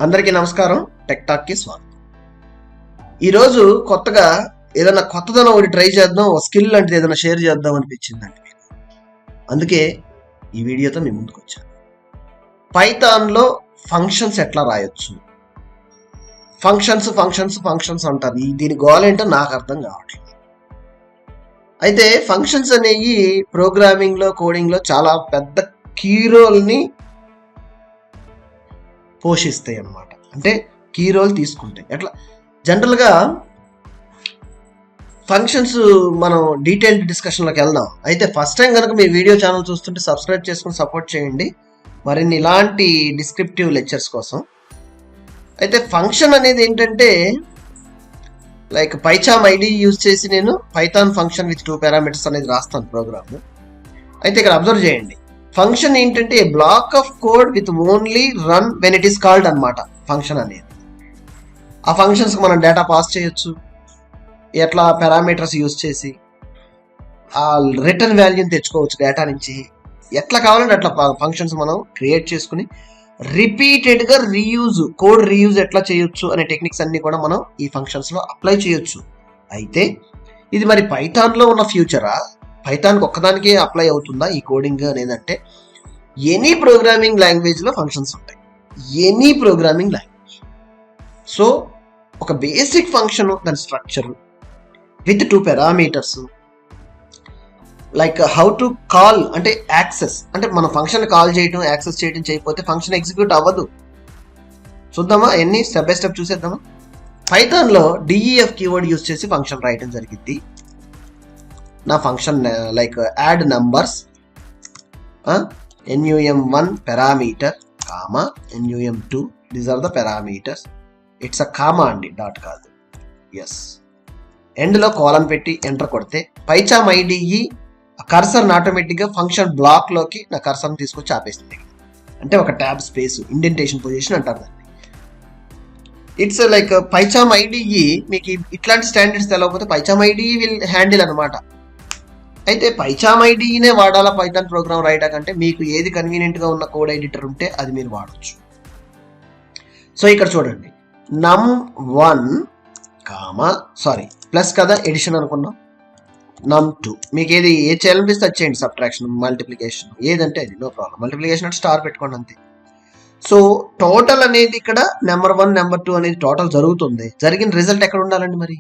అందరికీ నమస్కారం. టెక్టాక్కి స్వాగతం. ఈరోజు కొత్తగా ఏదైనా కొత్తదనం ఒకటి ట్రై చేద్దాం, ఒక స్కిల్ లాంటిది ఏదైనా షేర్ చేద్దాం అనిపించిందండి మీకు. అందుకే ఈ వీడియోతో మీ ముందుకు వచ్చాను. పైథాన్లో ఫంక్షన్స్ ఎట్లా రాయొచ్చు, ఫంక్షన్స్ అంటారు. దీని గోల్ ఏంటో నాకు అర్థం కావట్లేదు. అయితే ఫంక్షన్స్ అనేవి ప్రోగ్రామింగ్లో, కోడింగ్లో చాలా పెద్ద కీ రోల్ని పోషిస్తాయి అన్నమాట. అంటే కీ రోల్ తీసుకుంటాయి. ఎట్లా జనరల్గా ఫంక్షన్స్ మనం డీటెయిల్డ్ డిస్కషన్లోకి వెళ్దాం. అయితే ఫస్ట్ టైం కనుక మీ వీడియో ఛానల్ చూస్తుంటే సబ్స్క్రైబ్ చేసుకుని సపోర్ట్ చేయండి మరిన్ని ఇలాంటి డిస్క్రిప్టివ్ లెక్చర్స్ కోసం. అయితే ఫంక్షన్ అనేది ఏంటంటే లైక్ పైచామ్ ఐడి యూజ్ చేసి నేను పైథాన్ ఫంక్షన్ విత్ 2 పారామీటర్స్ అనేది రాస్తాను ప్రోగ్రామ్. అయితే ఇక్కడ అబ్జర్వ్ చేయండి, ఫంక్షన్ ఏంటంటే a block of code with only run when it is called అనమాట. ఫంక్షన్ అనేది ఆ ఫంక్షన్స్కి మనం డేటా పాస్ చేయొచ్చు, ఎట్లా పారామీటర్స్ యూజ్ చేసి ఆ రిటర్న్ వాల్యూని తెచ్చుకోవచ్చు డేటా నుంచి. ఎట్లా కావాలంటే అట్లా ఫంక్షన్స్ మనం క్రియేట్ చేసుకుని రిపీటెడ్గా కోడ్ రీయూజ్ ఎట్లా చేయొచ్చు అనే టెక్నిక్స్ అన్ని కూడా మనం ఈ ఫంక్షన్స్లో అప్లై చేయొచ్చు. అయితే ఇది మరి పైథాన్లో ఉన్న ఫ్యూచరా, పైథాన్కి ఒక్కదానికే అప్లై అవుతుందా ఈ కోడింగ్ అనేదంటే ఎనీ ప్రోగ్రామింగ్ లాంగ్వేజ్లో ఫంక్షన్స్ ఉంటాయి. Any programming language. సో ఒక బేసిక్ ఫంక్షన్, దాని structure with 2 parameters, like how to call అంటే యాక్సెస్, అంటే మన ఫంక్షన్ కాల్ చేయడం, యాక్సెస్ చేయడం చేయకపోతే ఫంక్షన్ ఎగ్జిక్యూట్ అవ్వదు. చూద్దామా ఎన్ని స్టెప్ బై స్టెప్ చూసేద్దామా. పైథాన్లో డిఈఎఫ్ కీవర్డ్ యూజ్ చేసి ఫంక్షన్ రాయడం జరిగింది. నా function like add numbers, num1 parameter comma num2, these are the parameters. It's a comma అండి, డాట్ కాదు. ఎస్, ఎండ్లో కాలన్ పెట్టి ఎంటర్ కొడితే పైచామ్ ఐడిఈ కర్సర్ని ఆటోమేటిక్గా ఫంక్షన్ బ్లాక్లోకి నా కర్సర్ని తీసుకొచ్చి ఆపేస్తుంది. అంటే ఒక ట్యాబ్ స్పేస్, ఇండెంటేషన్ పొజిషన్ అంటారు దాన్ని. ఇట్స్ లైక్ పైచామ్ ఐడిఈ మీకు ఇట్లాంటి స్టాండర్డ్స్ తెలవకపోతే పైచామ్ ఐడిఈ విల్ హ్యాండిల్ అనమాట. అయితే పైచామ్ ఐడినే వాడాలా పైథాన్ ప్రోగ్రామ్ రాయటం కంటే మీకు ఏది కన్వీనియంట్గా ఉన్న కోడ్ ఎడిటర్ ఉంటే అది మీరు వాడచ్చు. సో ఇక్కడ చూడండి, num1 ప్లస్ కదా, ఎడిషన్ అనుకున్నాం, num2 మీకు ఏది చేయాలనిపిస్తే అది చేయండి, సబ్ట్రాక్షన్, మల్టిప్లికేషన్ ఏదంటే అది, నో ప్రాబ్లం. మల్టిప్లికేషన్ అంటే స్టార్ పెట్టుకోండి అంతే. సో టోటల్ అనేది ఇక్కడ నెంబర్ 1 నెంబర్ 2 అనేది టోటల్ జరుగుతుంది. జరిగిన రిజల్ట్ ఎక్కడ ఉండాలండి మరి?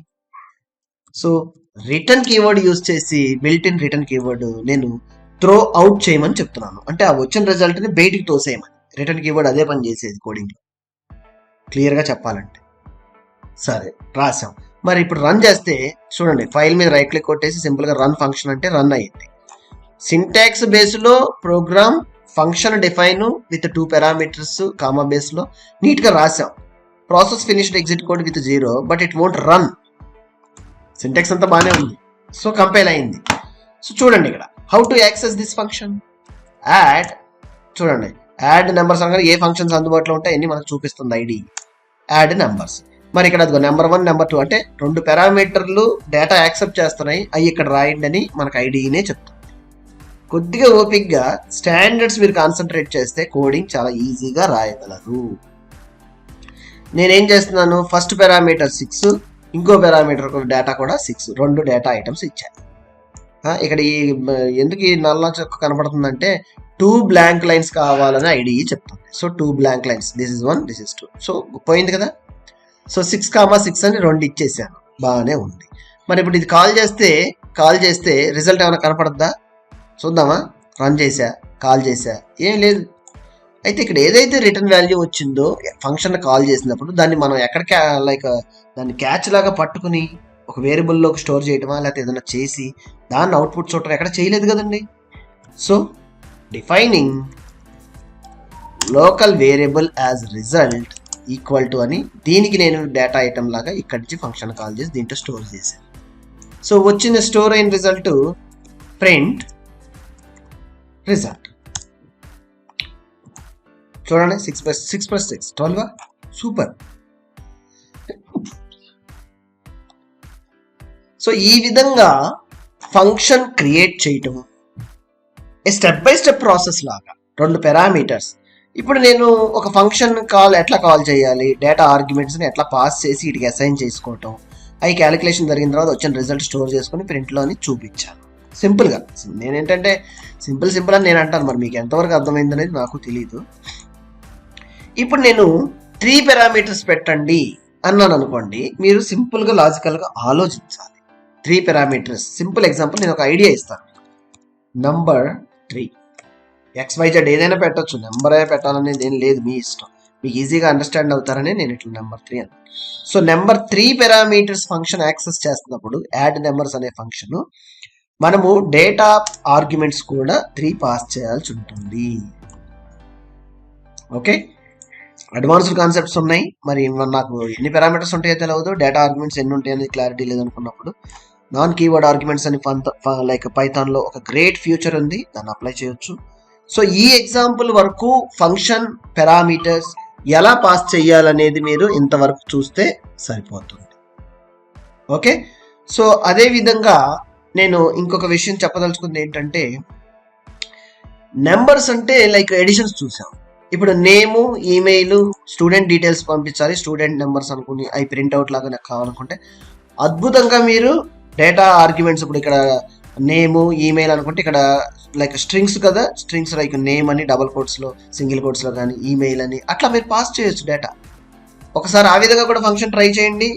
సో రిటర్న్ కీవర్డ్ యూజ్ చేసి బిల్ట్ ఇన్ రిటర్న్ కీవర్డ్ నేను త్రో అవుట్ చేయమని చెప్తున్నాను. అంటే ఆ వచ్చిన రిజల్ట్ని బయటికి తోసేయమని. రిటర్న్ కీవర్డ్ అదే పని చేసేది కోడింగ్లో, క్లియర్గా చెప్పాలంటే. సరే రాసాం. మరి ఇప్పుడు రన్ చేస్తే చూడండి, ఫైల్ మీద రైట్ క్లిక్ కొట్టేసి సింపుల్గా రన్ ఫంక్షన్ అంటే రన్ అయ్యింది. సింటాక్స్ బేస్లో program function define with 2 parameters comma బేస్లో నీట్గా రాసాం. Process finished exit code with 0, but it won't run. Syntax అంతా బాగానే ఉంది. సో కంపైల్ అయింది. సో చూడండి ఇక్కడ how to access this function. Add, చూడండి యాడ్ నెంబర్స్ అనగానే ఏ ఫంక్షన్స్ అందుబాటులో ఉంటాయి అన్ని మనకు చూపిస్తుంది ఐడి. యాడ్ నెంబర్స్, మరి ఇక్కడ అదిగో నెంబర్ 1 నెంబర్ 2 అంటే 2 పారామీటర్లు డేటా యాక్సెప్ట్ చేస్తున్నాయి, అవి ఇక్కడ రాయండి అని మనకు ఐడినే చెప్తుంది. కొద్దిగా ఓపిక్గా స్టాండర్డ్స్ మీరు కాన్సన్ట్రేట్ చేస్తే కోడింగ్ చాలా ఈజీగా రాయగలరు. నేనేం చేస్తున్నాను, ఫస్ట్ పారామీటర్ 6, ఇంకో పారామీటర్ డేటా కూడా 6, 2 డేటా ఐటమ్స్ ఇచ్చాను. ఇక్కడ ఈ ఎందుకు ఈ నల్ల చొక్క కనపడుతుందంటే 2 బ్లాంక్ లైన్స్ కావాలని ఐడి చెప్తుంది. So 2 blank lines, this is 1, this is 2. So పోయింది కదా. సో 6,6 అని 2 ఇచ్చేసాను, బాగానే ఉంది. మరి ఇప్పుడు ఇది కాల్ చేస్తే రిజల్ట్ ఏమైనా కనపడద్దా చూద్దామా. రన్ చేసా, కాల్ చేసా, ఏం లేదు. అయితే ఇక్కడ ఏదైతే రిటర్న్ వాల్యూ వచ్చిందో ఫంక్షన్ కాల్ చేసినప్పుడు దాన్ని మనం ఎక్కడ లైక్ దాన్ని క్యాచ్ లాగా పట్టుకుని ఒక వేరియబుల్లోకి స్టోర్ చేయటమా లేకపోతే ఏదైనా చేసి దాన్ని అవుట్పుట్ చూడటం ఎక్కడ చేయలేదు కదండి. So defining local variable as result equal to అని దీనికి నేను డేటా ఐటమ్ లాగా ఇక్కడి నుంచి ఫంక్షన్ కాల్ చేసి దీంట్లో స్టోర్ చేశాను. సో వచ్చిన స్టోర్ అయిన రిజల్ట్ ప్రింట్ రిజల్ట్. చూడండి 6 + 6 12. సూపర్. సో ఈ విధంగా ఫంక్షన్ క్రియేట్ చేయటం స్టెప్ బై స్టెప్ ప్రాసెస్ లాగా 2 పారామీటర్స్ ఇప్పుడు నేను ఒక ఫంక్షన్ ఎట్లా కాల్ చేయాలి, డేటా ఆర్గ్యుమెంట్స్ని ఎట్లా పాస్ చేసి వీటికి అసైన్ చేసుకోవటం, అవి క్యాలిక్యులేషన్ జరిగిన తర్వాత వచ్చిన రిజల్ట్ స్టోర్ చేసుకొని ప్రింట్లోని చూపించాను సింపుల్గా. నేనేంటంటే సింపుల్ అని నేను అంటాను, మరి మీకు ఎంతవరకు అర్థమైంది అనేది నాకు తెలియదు. ఇప్పుడు నేను 3 పారామీటర్స్ పెట్టండి అన్నాను అనుకోండి, మీరు సింపుల్గా లాజికల్గా ఆలోచించాలి. 3 పారామీటర్స్, సింపుల్ ఎగ్జాంపుల్ నేను ఒక ఐడియా ఇస్తాను. నంబర్ 3 XYZ ఏదైనా పెట్టచ్చు, నెంబరే పెట్టాలనేది ఏం లేదు, మీ ఇష్టం, మీకు ఈజీగా అండర్స్టాండ్ అవుతారని నేను ఇట్లా నెంబర్ 3 అని. So number 3 parameters function access చేస్తున్నప్పుడు యాడ్ నెంబర్స్ అనే ఫంక్షన్ మనము డేటా ఆర్గ్యుమెంట్స్ కూడా 3 పాస్ చేయాల్సి ఉంటుంది. ఓకే, అడ్వాన్స్డ్ కాన్సెప్ట్స్ ఉన్నాయి. మరి నాకు ఎన్ని పారామీటర్స్ ఉంటాయో తెలియదు, డేటా ఆర్గ్యుమెంట్స్ ఎన్ని ఉంటాయి అనేది క్లారిటీ లేదనుకున్నప్పుడు నాన్ కీవర్డ్ ఆర్గ్యుమెంట్స్ అని లైక్ పైథాన్లో ఒక గ్రేట్ ఫ్యూచర్ ఉంది, దాన్ని అప్లై చేయొచ్చు. సో ఈ ఎగ్జాంపుల్ వరకు ఫంక్షన్ పారామీటర్స్ ఎలా పాస్ చేయాలనేది మీరు ఇంతవరకు చూస్తే సరిపోతుంది. ఓకే, సో అదే విధంగా నేను ఇంకొక విషయం చెప్పదలుచుకుంది ఏంటంటే, నెంబర్స్ అంటే లైక్ ఎడిషన్స్ చూసాం. ఇప్పుడు నేము, ఈమెయిల్, స్టూడెంట్ డీటెయిల్స్ పంపించాలి, స్టూడెంట్ నెంబర్స్ అనుకుని అవి ప్రింట్అవుట్ లాగా నాకు కావాలనుకుంటే అద్భుతంగా మీరు డేటా ఆర్గ్యుమెంట్స్, ఇప్పుడు ఇక్కడ నేము, ఈమెయిల్ అనుకుంటే ఇక్కడ లైక్ స్ట్రింగ్స్ కదా, స్ట్రింగ్స్ లైక్ నేమ్ అని డబల్ కోట్స్లో, సింగిల్ కోట్స్లో కానీ, ఈమెయిల్ అని అట్లా మీరు పాస్ చేయొచ్చు డేటా. ఒకసారి ఆ విధంగా కూడా ఫంక్షన్ ట్రై చేయండి,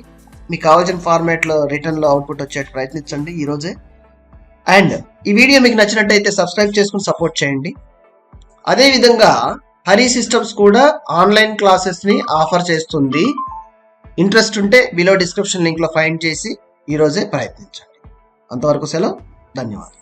మీకు కావాల్సిన ఫార్మాట్లో రిటర్న్లో అవుట్పుట్ వచ్చేట్టు ప్రయత్నించండి ఈరోజే. అండ్ ఈ వీడియో మీకు నచ్చినట్టయితే సబ్స్క్రైబ్ చేసుకుని సపోర్ట్ చేయండి. అదేవిధంగా హరి సిస్టమ్స్ కూడా ఆన్లైన్ క్లాసెస్ని ఆఫర్ చేస్తుంది. ఇంట్రెస్ట్ ఉంటే బిలో డిస్క్రిప్షన్ లింక్లో ఫైండ్ చేసి ఈరోజే ప్రయత్నించండి. అంతవరకు సెలవు, ధన్యవాదాలు.